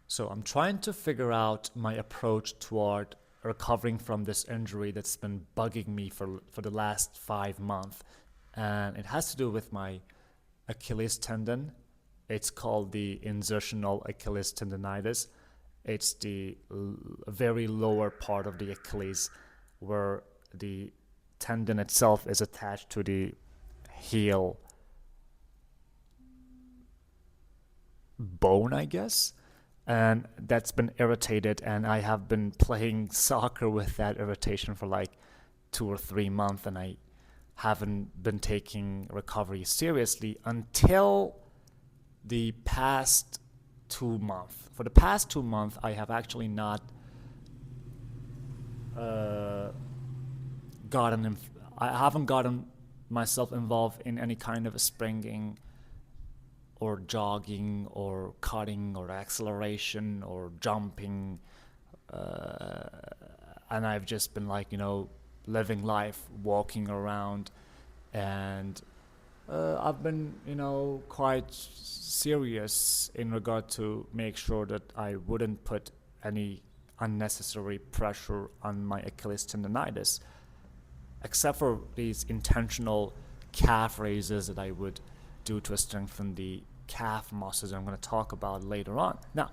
So I'm trying to figure out my approach toward recovering from this injury that's been bugging me for the last 5 months. And it has to do with my Achilles tendon. It's called the insertional Achilles tendinitis. It's the very lower part of the Achilles where the tendon itself is attached to the heel bone, I guess. And that's been irritated, and I have been playing soccer with that irritation for like 2 or 3 months, and I haven't been taking recovery seriously until the past 2 months. For the past 2 months, I have actually not uh, gotten, I haven't gotten myself involved in any kind of springing or jogging or cutting or acceleration or jumping, uh, and I've just been like, living life, walking around, and I've been, quite serious in regard to make sure that I wouldn't put any unnecessary pressure on my Achilles tendonitis, except for these intentional calf raises that I would do to strengthen the calf muscles I'm going to talk about later on. Now,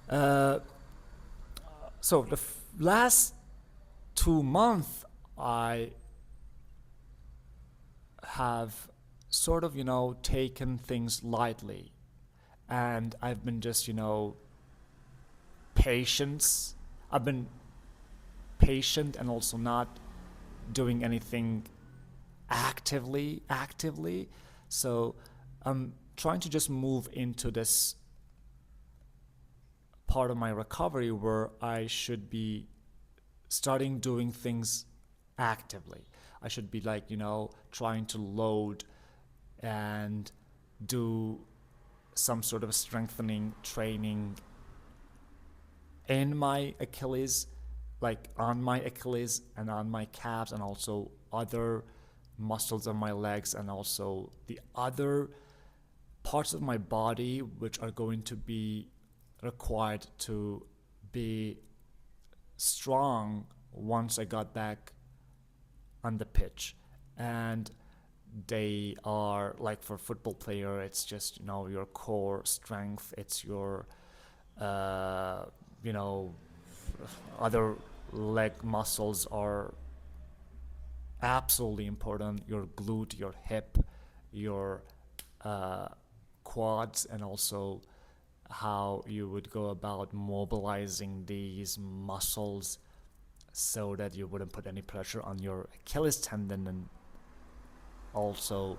uh, so the last 2 months, I have sort of, taken things lightly. And I've been just, patience. I've been patient and also not doing anything actively. So I'm trying to just move into this part of my recovery where I should be starting doing things actively. I should be like, trying to load and do some sort of strengthening training in my Achilles, like on my Achilles and on my calves, and also other muscles of my legs, and also the other parts of my body which are going to be required to be strong once I got back on the pitch. And they are like, for football player, it's just, your core strength, it's your uh, you know other leg muscles are absolutely important, your glute, your hip, your uh, quads, and also how you would go about mobilizing these muscles so that you wouldn't put any pressure on your Achilles tendon, and also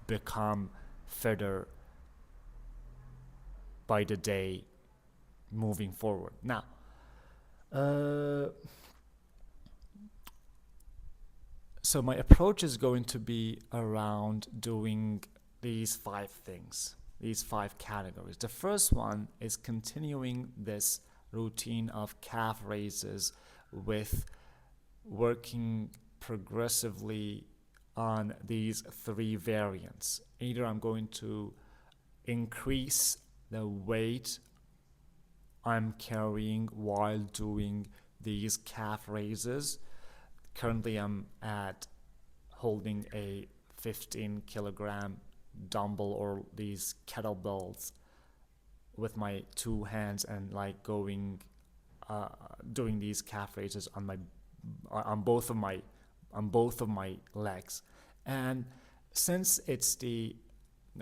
become fitter by the day moving forward. Now, uh, so my approach is going to be around doing these 5 things, these 5 categories. The first one is continuing this routine of calf raises with working progressively on these 3 variants. Either I'm going to increase the weight I'm carrying while doing these calf raises. Currently, I'm at holding a 15 kilogram dumbbell or these kettlebells with my 2 hands, and like doing these calf raises on both of my legs. And since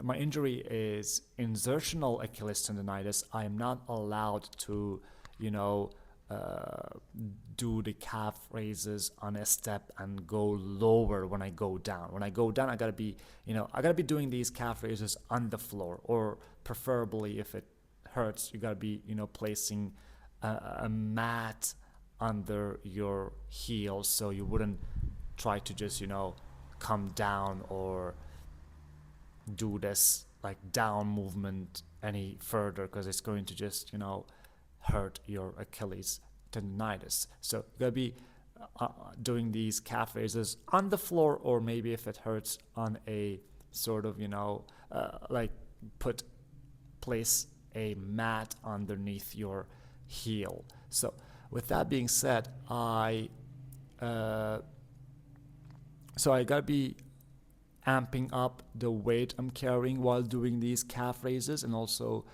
my injury is insertional Achilles tendonitis, I am not allowed to, you know, uh, do the calf raises on a step and go lower when I go down. When I go down, I gotta be doing these calf raises on the floor, or preferably, if it hurts, you gotta be, placing a mat under your heels so you wouldn't try to just, come down or do this like down movement any further, because it's going to just, hurt your Achilles tendonitis. So you gotta be doing these calf raises on the floor, or maybe if it hurts, on a sort of, like put place a mat underneath your heel. So with that being said, I gotta be amping up the weight I'm carrying while doing these calf raises, and also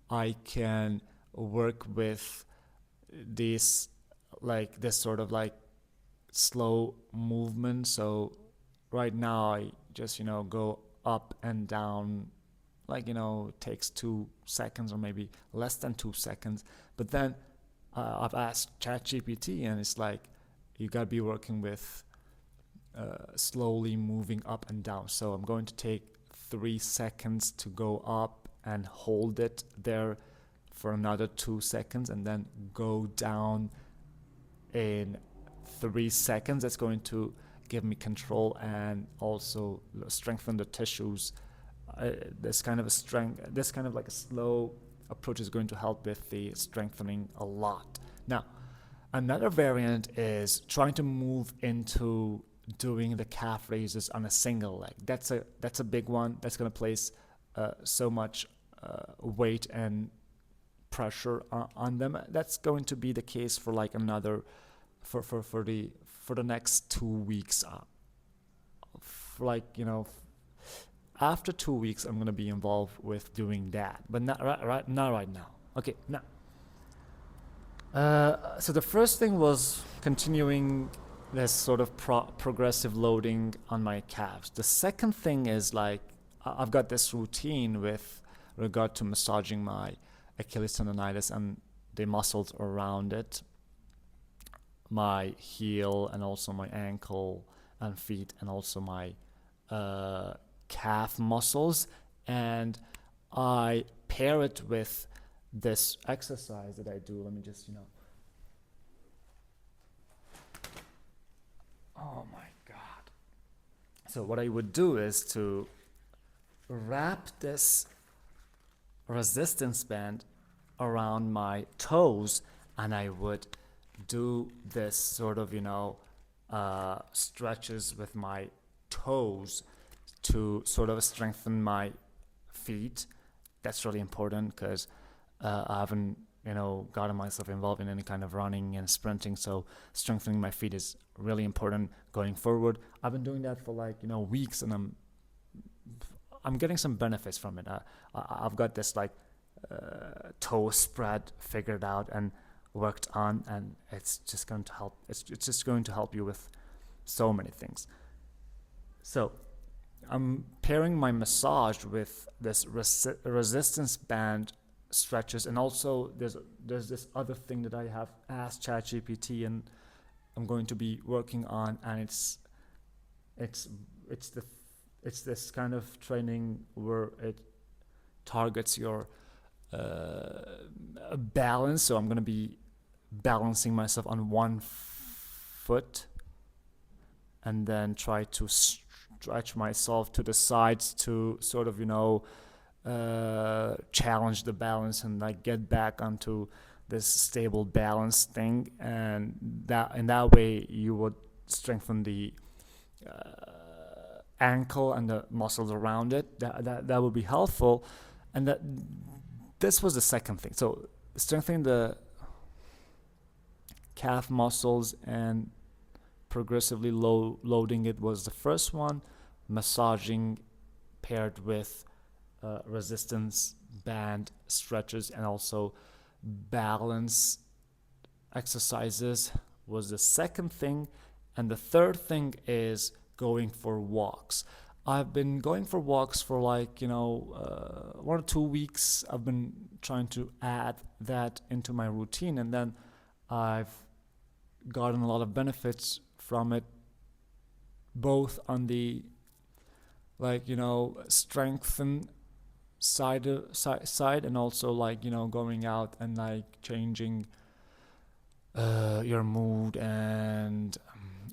I can work with this sort of like slow movement. So right now I just go up and down, like it takes 2 seconds or maybe less than 2 seconds. But then I've asked ChatGPT, and it's like you gotta be working with slowly moving up and down. So I'm going to take 3 seconds to go up and hold it there for another 2 seconds, and then go down in 3 seconds. That's going to give me control and also strengthen the tissues. This kind of like a slow approach is going to help with the strengthening a lot. Now, another variant is trying to move into doing the calf raises on a single leg. That's a big one. That's going to place so much weight and pressure on them. That's going to be the case for like another for the next 2 weeks. After 2 weeks, I'm going to be involved with doing that, but not right now. Okay, now. So the first thing was continuing this sort of progressive loading on my calves. The second thing is like I've got this routine with regard to massaging my Achilles tendonitis and the muscles around it, my heel and also my ankle and feet, and also my calf muscles, and I pair it with this exercise that I do. Let me just oh my god. So what I would do is to wrap this resistance band around my toes, and I would do this sort of stretches with my toes to sort of strengthen my feet. That's really important because I haven't gotten myself involved in any kind of running and sprinting, so strengthening my feet is really important going forward. I've been doing that for weeks, and I'm getting some benefits from it. I've got this toe spread figured out and worked on, and it's just going to help. It's just going to help you with so many things. So I'm pairing my massage with this resistance band stretches, and also there's this other thing that I have asked ChatGPT and I'm going to be working on, and it's this kind of training where it targets your balance. So I'm going to be balancing myself on one foot and then try to stretch myself to the sides to sort of challenge the balance and get back onto this stable balance thing, and that in that way you would strengthen the ankle and the muscles around it. That would be helpful. And that this was the second thing. So strengthening the calf muscles and progressively loading it was the first one. Massaging paired with resistance band stretches and also balance exercises was the second thing. And the third thing is going for walks. I've been going for walks for 1 or 2 weeks. I've been trying to add that into my routine, and then I've gotten a lot of benefits from it, both on the strengthen side and also going out and changing your mood and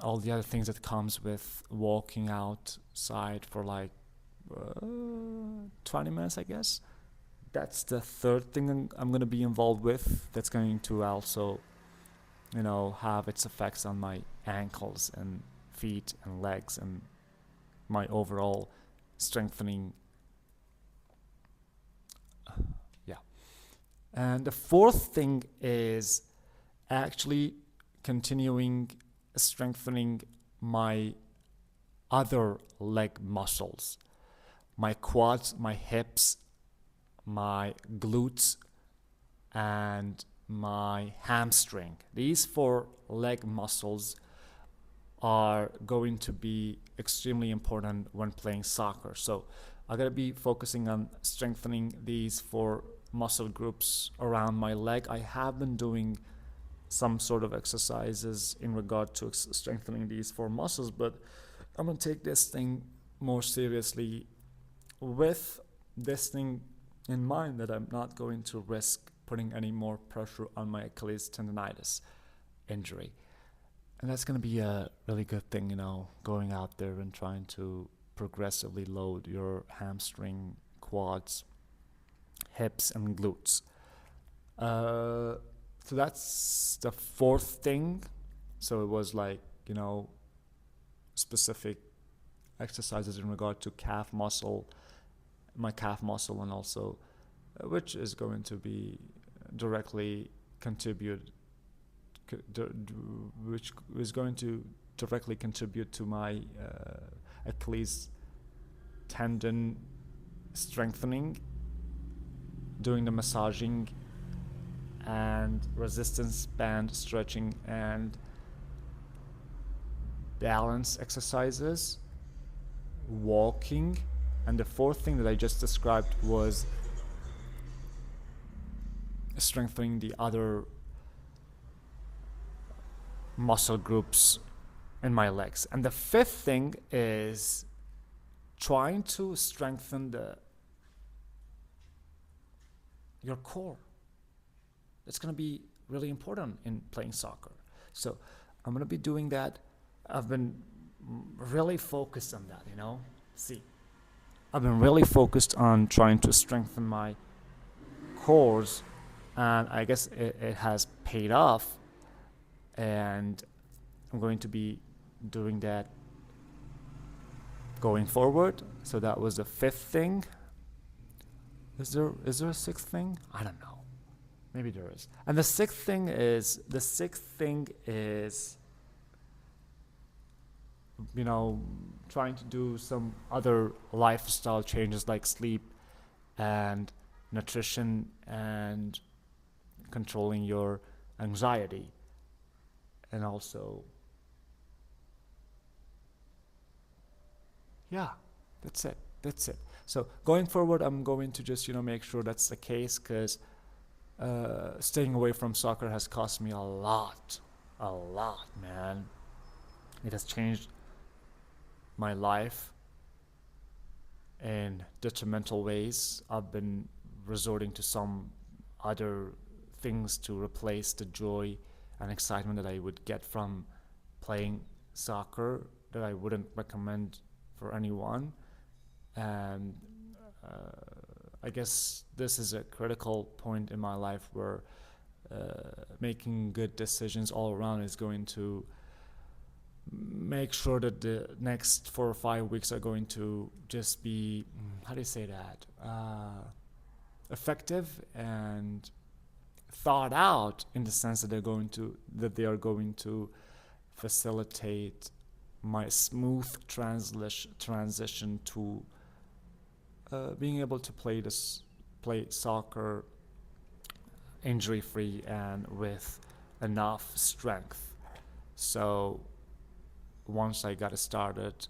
all the other things that comes with walking outside for 20 minutes, I guess. That's the third thing I'm going to be involved with. That's going to also have its effects on my ankles and feet and legs and my overall strengthening. And the fourth thing is actually continuing strengthening my other leg muscles, my quads, my hips, my glutes, and my hamstring. These four leg muscles are going to be extremely important when playing soccer. So I'm going to be focusing on strengthening these four muscle groups around my leg. I have been doing some sort of exercises in regard to strengthening these four muscles, but I'm going to take this thing more seriously with this thing in mind, that I'm not going to risk putting any more pressure on my Achilles tendinitis injury. And that's going to be a really good thing, going out there and trying to progressively load your hamstring, quads, hips, and glutes. So that's the fourth thing. So it was like, specific exercises in regard to my calf muscle, and also which is going to be directly contribute to my Achilles tendon strengthening, doing the massaging and resistance band stretching and balance exercises, walking. And the fourth thing that I just described was strengthening the other muscle groups in my legs. And the fifth thing is trying to strengthen your core. It's going to be really important in playing soccer. So I'm going to be doing that. I've been really focused on that, I've been really focused on trying to strengthen my cores, and I guess it has paid off, and I'm going to be doing that going forward. So that was the fifth thing. Is there a sixth thing? I don't know. Maybe there is. And the sixth thing is trying to do some other lifestyle changes like sleep and nutrition and controlling your anxiety. And also, that's it. So going forward, I'm going to just, make sure that's the case, because staying away from soccer has cost me a lot, man. It has changed my life in detrimental ways. I've been resorting to some other things to replace the joy and excitement that I would get from playing soccer, that I wouldn't recommend for anyone. And I guess this is a critical point in my life where making good decisions all around is going to make sure that the next 4 or 5 weeks are going to just be, effective and thought out, in the sense that they are going to facilitate my smooth transition to being able to play soccer injury-free and with enough strength. So once I got started,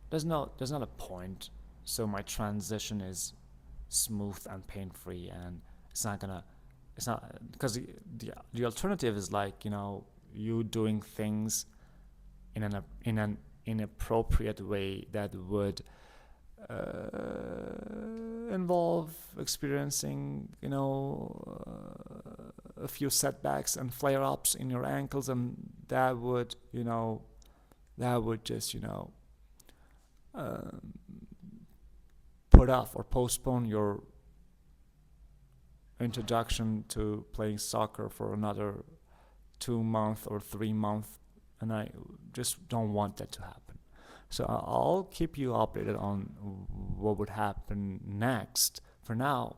there's not a point. So my transition is smooth and pain-free, and it's not because the alternative is like, you doing things in an inappropriate way that would involve experiencing, a few setbacks and flare-ups in your ankles, and that would just, put off or postpone your introduction to playing soccer for another 2 months or 3 months, and I just don't want that to happen. So I'll keep you updated on what would happen next. For now,